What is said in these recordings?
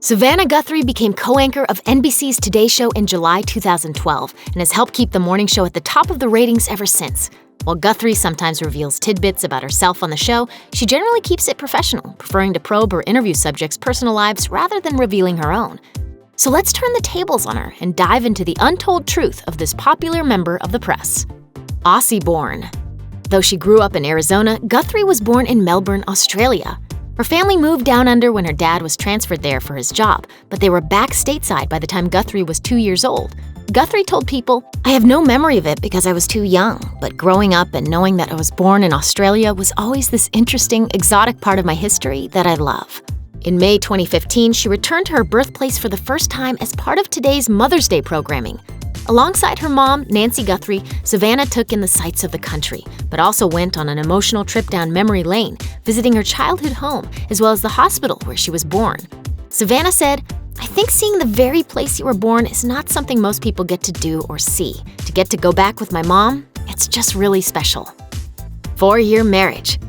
Savannah Guthrie became co-anchor of NBC's Today show in July 2012 and has helped keep the morning show at the top of the ratings ever since. While Guthrie sometimes reveals tidbits about herself on the show, she generally keeps it professional, preferring to probe or interview subjects' personal lives rather than revealing her own. So let's turn the tables on her and dive into the untold truth of this popular member of the press. Aussie born. Though she grew up in Arizona, Guthrie was born in Melbourne, Australia. Her family moved down under when her dad was transferred there for his job, but they were back stateside by the time Guthrie was 2 years old. Guthrie told People, "I have no memory of it because I was too young, but growing up and knowing that I was born in Australia was always this interesting, exotic part of my history that I love." In May 2015, she returned to her birthplace for the first time as part of Today's Mother's Day programming. Alongside her mom, Nancy Guthrie, Savannah took in the sights of the country, but also went on an emotional trip down memory lane, visiting her childhood home, as well as the hospital where she was born. Savannah said, "I think seeing the very place you were born is not something most people get to do or see. To get to go back with my mom, it's just really special." 4-year marriage.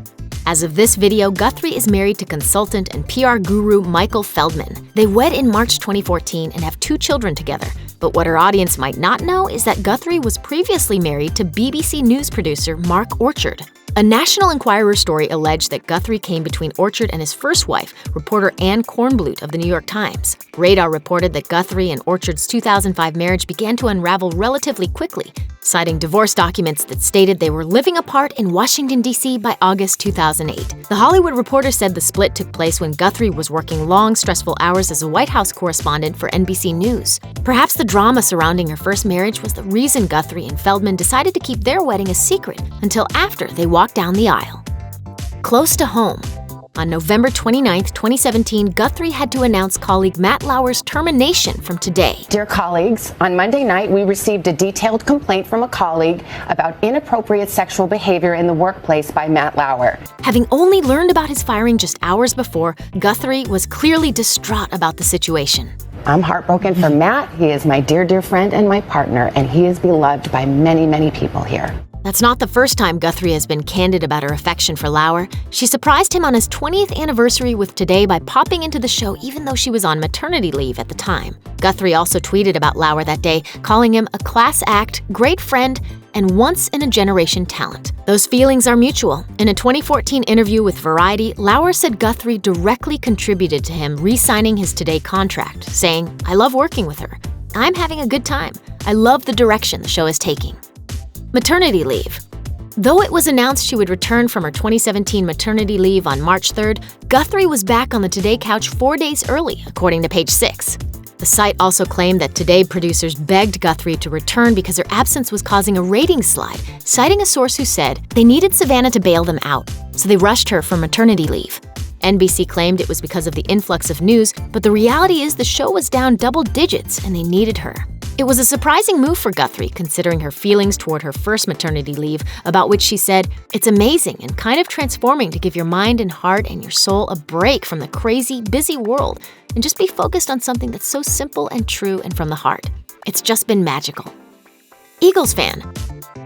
As of this video, Guthrie is married to consultant and PR guru Michael Feldman. They wed in March 2014 and have 2 children together. But what our audience might not know is that Guthrie was previously married to BBC News producer Mark Orchard. A National Enquirer story alleged that Guthrie came between Orchard and his first wife, reporter Anne Kornblut of the New York Times. Radar reported that Guthrie and Orchard's 2005 marriage began to unravel relatively quickly, citing divorce documents that stated they were living apart in Washington, D.C. by August 2008. The Hollywood Reporter said the split took place when Guthrie was working long, stressful hours as a White House correspondent for NBC News. Perhaps the drama surrounding her first marriage was the reason Guthrie and Feldman decided to keep their wedding a secret until after they walked down the aisle. Close to home. On November 29, 2017, Guthrie had to announce colleague Matt Lauer's termination from Today. Dear colleagues, on Monday night, we received a detailed complaint from a colleague about inappropriate sexual behavior in the workplace by Matt Lauer. Having only learned about his firing just hours before, Guthrie was clearly distraught about the situation. I'm heartbroken for Matt. He is my dear, dear friend and my partner, and he is beloved by many, many people here. That's not the first time Guthrie has been candid about her affection for Lauer. She surprised him on his 20th anniversary with Today by popping into the show even though she was on maternity leave at the time. Guthrie also tweeted about Lauer that day, calling him a class act, great friend, and once-in-a-generation talent. Those feelings are mutual. In a 2014 interview with Variety, Lauer said Guthrie directly contributed to him re-signing his Today contract, saying, "I love working with her. I'm having a good time. I love the direction the show is taking." Maternity leave. Though it was announced she would return from her 2017 maternity leave on March 3rd, Guthrie was back on the Today couch 4 days early, according to Page 6. The site also claimed that Today producers begged Guthrie to return because her absence was causing a ratings slide, citing a source who said they needed Savannah to bail them out, so they rushed her for maternity leave. NBC claimed it was because of the influx of news, but the reality is the show was down double digits and they needed her. It was a surprising move for Guthrie, considering her feelings toward her first maternity leave, about which she said, "It's amazing and kind of transforming to give your mind and heart and your soul a break from the crazy, busy world and just be focused on something that's so simple and true and from the heart. It's just been magical." Eagles fan.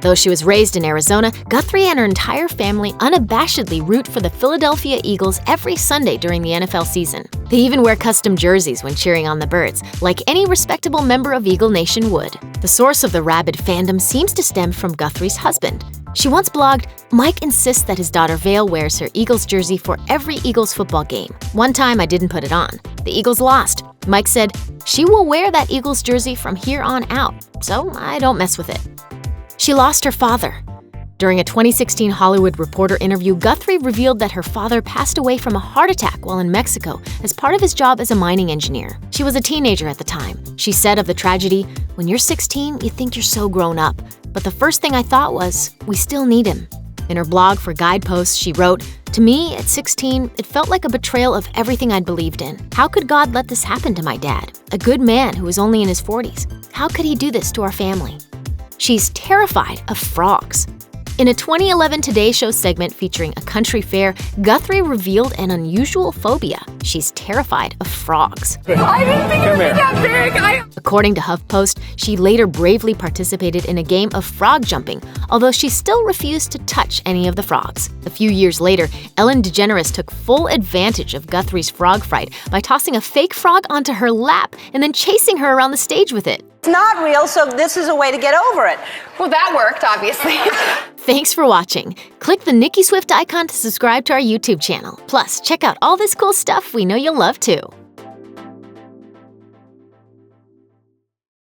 Though she was raised in Arizona, Guthrie and her entire family unabashedly root for the Philadelphia Eagles every Sunday during the NFL season. They even wear custom jerseys when cheering on the Birds, like any respectable member of Eagle Nation would. The source of the rabid fandom seems to stem from Guthrie's husband. She once blogged, "Mike insists that his daughter Vale wears her Eagles jersey for every Eagles football game. One time I didn't put it on. The Eagles lost. Mike said, she will wear that Eagles jersey from here on out, so I don't mess with it." She lost her father. During a 2016 Hollywood Reporter interview, Guthrie revealed that her father passed away from a heart attack while in Mexico as part of his job as a mining engineer. She was a teenager at the time. She said of the tragedy, "When you're 16, you think you're so grown up. But the first thing I thought was, we still need him." In her blog for Guideposts, she wrote, "To me, at 16, it felt like a betrayal of everything I'd believed in. How could God let this happen to my dad? A good man who was only in his 40s. How could he do this to our family?" She's terrified of frogs. In a 2011 Today Show segment featuring a country fair, Guthrie revealed an unusual phobia. She's terrified of frogs. I didn't think it would be that big. According to HuffPost, she later bravely participated in a game of frog jumping, although she still refused to touch any of the frogs. A few years later, Ellen DeGeneres took full advantage of Guthrie's frog fright by tossing a fake frog onto her lap and then chasing her around the stage with it. It's not real, so this is a way to get over it. Well, that worked, obviously. Thanks for watching. Click the Nicki Swift icon to subscribe to our YouTube channel. Plus, check out all this cool stuff we know you'll love too.